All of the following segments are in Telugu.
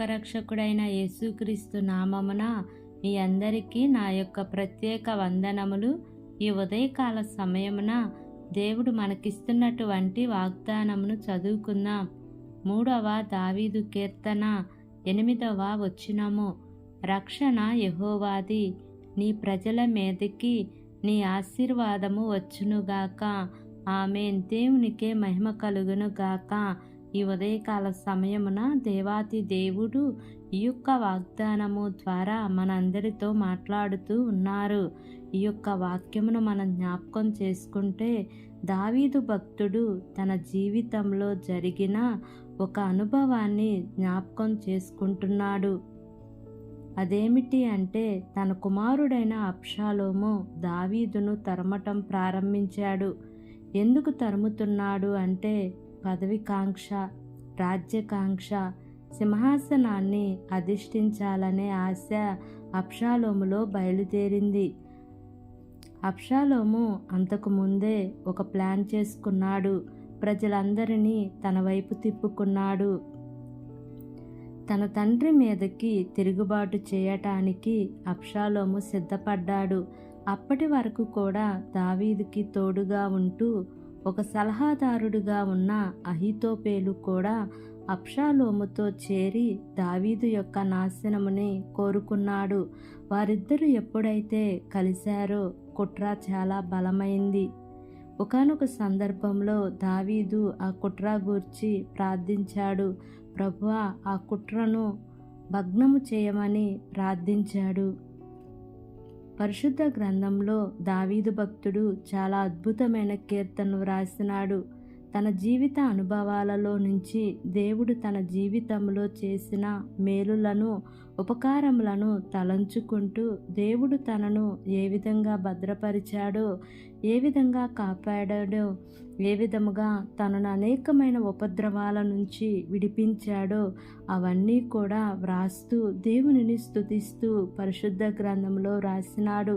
లోకరక్షకుడైన యేసుక్రీస్తు నామమున మీ అందరికీ నా యొక్క ప్రత్యేక వందనములు. ఈ ఉదయకాల సమయమున దేవుడు మనకిస్తున్నటువంటి వాగ్దానమును చదువుకుందాం. 3వ దావీదు కీర్తన 8వ వచనము. రక్షణ యెహోవాది, నీ ప్రజల మీదకి నీ ఆశీర్వాదము వచ్చునుగాక. ఆమేన్. దేవునికే మహిమ కలుగునుగాక. ఈ ఉదయకాల సమయమున దేవాతి దేవుడు ఈ యొక్క వాగ్దానము ద్వారా మనందరితో మాట్లాడుతూ ఉన్నారు. ఈ యొక్క వాక్యమును మనం జ్ఞాపకం చేసుకుంటే, దావీదు భక్తుడు తన జీవితంలో జరిగిన ఒక అనుభవాన్ని జ్ఞాపకం చేసుకుంటున్నాడు. అదేమిటి అంటే, తన కుమారుడైన అబ్షాలోము దావీదును తరమటం ప్రారంభించాడు. ఎందుకు తరుముతున్నాడు అంటే, పదవికాంక్ష, రాజ్యకాంక్ష, సింహాసనాన్ని అధిష్ఠించాలనే ఆశ అబ్షాలోములో బయలుదేరింది. అబ్షాలోము అంతకు ముందే ఒక ప్లాన్ చేసుకున్నాడు. ప్రజలందరినీ తన వైపు తిప్పుకున్నాడు. తన తండ్రి మీదకి తిరుగుబాటు చేయటానికి అబ్షాలోము సిద్ధపడ్డాడు. అప్పటి వరకు కూడా దావీదుకి తోడుగా ఉంటూ ఒక సలహాదారుడుగా ఉన్న అహీతోపేలు కూడా అబ్షాలోముతో చేరి దావీదు యొక్క నాశనముని కోరుకున్నాడు. వారిద్దరూ ఎప్పుడైతే కలిశారో కుట్ర చాలా బలమైంది. ఒకానొక సందర్భంలో దావీదు ఆ కుట్ర గూర్చి ప్రార్థించాడు. ప్రభువా, ఆ కుట్రను భగ్నము చేయమని ప్రార్థించాడు. పరిశుద్ధ గ్రంథంలో దావీదు భక్తుడు చాలా అద్భుతమైన కీర్తనలు వ్రాసినాడు. తన జీవిత అనుభవాలలో నుంచి దేవుడు తన జీవితంలో చేసిన మేలులను, ఉపకారములను తలంచుకుంటూ దేవుడు తనను ఏ విధంగా భద్రపరిచాడో, ఏ విధంగా కాపాడాడో, ఏ విధముగా తనను అనేకమైన ఉపద్రవాల నుంచి విడిపించాడో అవన్నీ కూడా వ్రాస్తూ దేవునిని స్తుతిస్తూ పరిశుద్ధ గ్రంథంలో వ్రాసినాడు.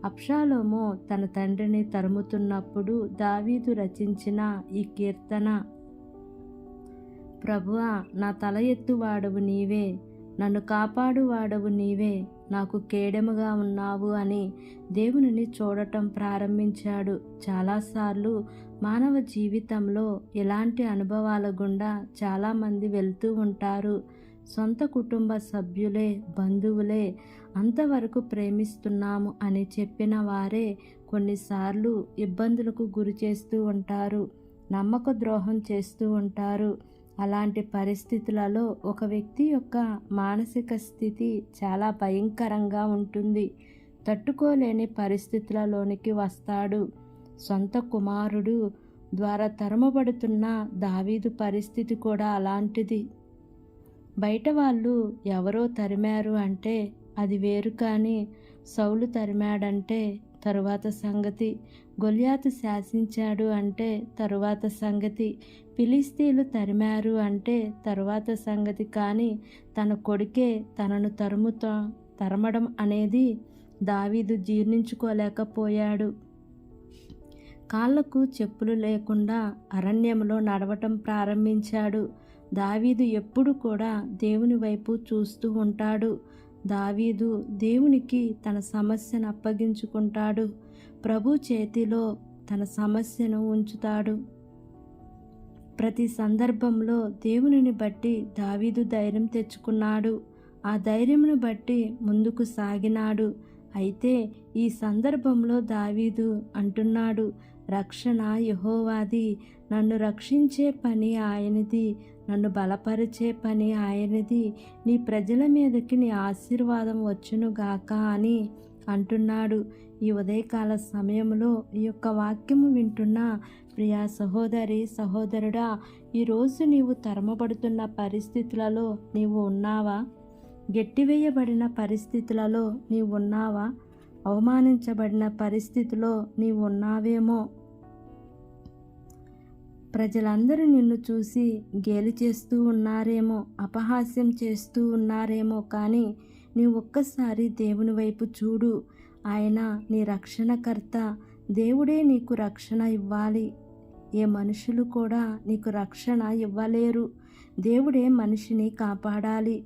అబ్షాలోము తన తండ్రిని తరుముతున్నప్పుడు దావీదు రచించిన ఈ కీర్తన, ప్రభువా, నా తల ఎత్తువాడవు నీవే, నన్ను కాపాడువాడవు నీవే, నాకు కేడెముగా ఉన్నావు అని దేవునిని చూడటం ప్రారంభించాడు. చాలాసార్లు మానవ జీవితంలో ఇలాంటి అనుభవాల గుండా చాలామంది వెళ్తూ ఉంటారు. సొంత కుటుంబ సభ్యులే, బంధువులే అంతవరకు ప్రేమిస్తున్నాము అని చెప్పిన వారే కొన్నిసార్లు ఇబ్బందులకు గురి చేస్తూ ఉంటారు, నమ్మక ద్రోహం చేస్తూ ఉంటారు. అలాంటి పరిస్థితులలో ఒక వ్యక్తి యొక్క మానసిక స్థితి చాలా భయంకరంగా ఉంటుంది. తట్టుకోలేని పరిస్థితులలోనికి వస్తాడు. సొంత కుమారుడు ద్వారా తరమబడుతున్న దావీదు పరిస్థితి కూడా అలాంటిది. బయట వాళ్ళు ఎవరో తరిమారు అంటే అది వేరు, కానీ సౌలు తరిమాడంటే తరువాత సంగతి, గొల్యాతు శాసించాడు అంటే తరువాత సంగతి, ఫిలిస్తీన్లు తరిమారు అంటే తరువాత సంగతి. కానీ తన కొడుకే తనను తరమడం అనేది దావీదు జీర్ణించుకోలేకపోయాడు. కాళ్లకు చెప్పులు లేకుండా అరణ్యంలో నడవటం ప్రారంభించాడు. దావీదు ఎప్పుడు కూడా దేవుని వైపు చూస్తూ ఉంటాడు. దావీదు దేవునికి తన సమస్యను అప్పగించుకుంటాడు. ప్రభు చేతిలో తన సమస్యను ఉంచుతాడు. ప్రతి సందర్భంలో దేవునిని బట్టి దావీదు ధైర్యం తెచ్చుకున్నాడు. ఆ ధైర్యమును బట్టి ముందుకు సాగినాడు. అయితే ఈ సందర్భంలో దావీదు అంటున్నాడు, రక్షణ యెహోవాది, నన్ను రక్షించే పని ఆయనది, నన్ను బలపరిచే పని ఆయనది, నీ ప్రజల మీదకి నీ ఆశీర్వాదం వచ్చునుగాక అని అంటున్నాడు. ఈ ఉదయకాల సమయంలో ఈ యొక్క వాక్యము వింటున్న ప్రియా సహోదరి, సహోదరుడా, ఈరోజు నీవు తరమబడుతున్న పరిస్థితులలో నీవు ఉన్నావా? గెట్టివేయబడిన పరిస్థితులలో నీవు ఉన్నావా? అవమానించబడిన పరిస్థితిలో నీవు ఉన్నావేమో. ప్రజలందరూ నిన్ను చూసి గేలి చేస్తూ ఉన్నారేమో, అపహాస్యం చేస్తూ ఉన్నారేమో, కానీ నీవు ఒక్కసారి దేవుని వైపు చూడు. ఆయన నీ రక్షణకర్త. దేవుడే నీకు రక్షణ ఇవ్వాలి. ఏ మనుషులు కూడా నీకు రక్షణ ఇవ్వలేరు. దేవుడే మనిషిని కాపాడాలి.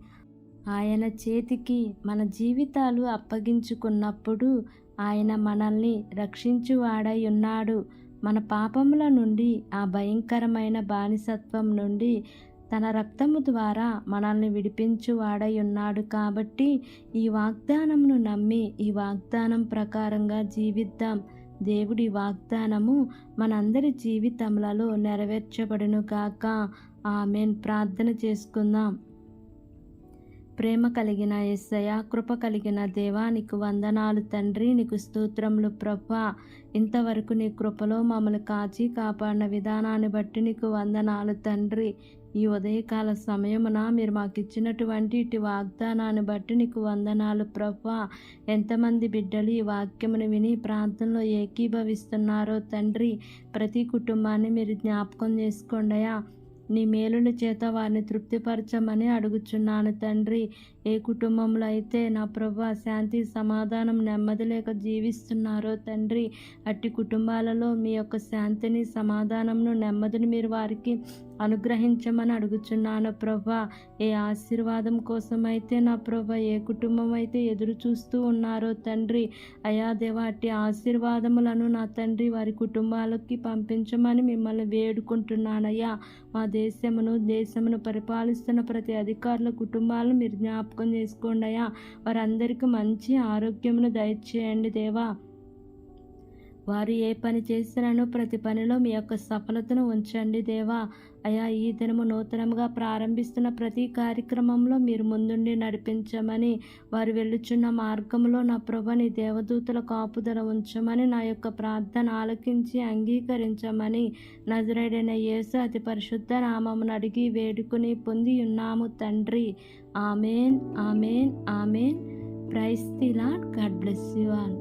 ఆయన చేతికి మన జీవితాలు అప్పగించుకున్నప్పుడు ఆయన మనల్ని రక్షించువాడై ఉన్నాడు. మన పాపముల నుండి, ఆ భయంకరమైన బానిసత్వం నుండి తన రక్తము ద్వారా మనల్ని విడిపించువాడై ఉన్నాడు. కాబట్టి ఈ వాగ్దానమును నమ్మి ఈ వాగ్దానం ప్రకారంగా జీవిద్దాం. దేవుడి వాగ్దానము మనందరి జీవితములలో నెరవేర్చబడును గాక. ఆమేన్. ప్రార్థన చేసుకుందాం. ప్రేమ కలిగిన యేసయ్య, కృప కలిగిన దేవా, నీకు వందనాలు తండ్రి. నీకు స్తోత్రములు ప్రభా. ఇంతవరకు నీ కృపలో మమ్మల్ని కాచి కాపాడిన విధానాన్ని బట్టి నీకు వందనాలు తండ్రి. ఈ ఉదయకాల సమయమున మీరు మాకు ఇచ్చినటువంటి ఇటు వాగ్దానాన్ని బట్టి నీకు వందనాలు ప్రభా. ఎంతమంది బిడ్డలు ఈ వాక్యమును విని ప్రాంతంలో ఏకీభవిస్తున్నారో తండ్రి, ప్రతి కుటుంబాన్ని మీరు జ్ఞాపకం చేసుకోండియా. నీ మేలుల చేత వారిని తృప్తిపరచమని అడుగుచున్నాను తండ్రి. ఏ కుటుంబంలో అయితే నా ప్రభా శాంతి, సమాధానం, నెమ్మది లేక జీవిస్తున్నారో తండ్రి, అట్టి కుటుంబాలలో మీ యొక్క శాంతిని, సమాధానంను, నెమ్మదిని మీరు వారికి అనుగ్రహించమని అడుగుచున్నాను ప్రభా. ఏ ఆశీర్వాదం కోసం అయితే నా ప్రభా ఏ కుటుంబం అయితే ఎదురు చూస్తూ ఉన్నారో తండ్రి, అయా దేవా, అట్టి ఆశీర్వాదములను నా తండ్రి వారి కుటుంబాలకి పంపించమని మిమ్మల్ని వేడుకుంటున్నానయ్యా. మా దేశమును పరిపాలిస్తున్న ప్రతి అధికారుల కుటుంబాలను మీరు జ్ఞాపకం చేసుకోండి అయ్యా. వారందరికీ మంచి ఆరోగ్యమును దయచేయండి దేవా. వారు ఏ పని చేసినానో ప్రతి పనిలో మీ యొక్క సఫలతను ఉంచండి దేవా. అయా, ఈ దినము నూతనంగా ప్రారంభిస్తున్న ప్రతి కార్యక్రమంలో మీరు ముందుండి నడిపించమని, వారు వెళ్ళుచున్న మార్గంలో నా ప్రభు నీ దేవదూతల కాపుదల ఉంచమని నా యొక్క ప్రార్థన ఆలకించి అంగీకరించమని నజరేయుడైన యేసు అతి పరిశుద్ధ నామమును అడిగి వేడుకుని పొంది ఉన్నాము తండ్రి. Amen, amen, amen. Praise the Lord. God bless you all.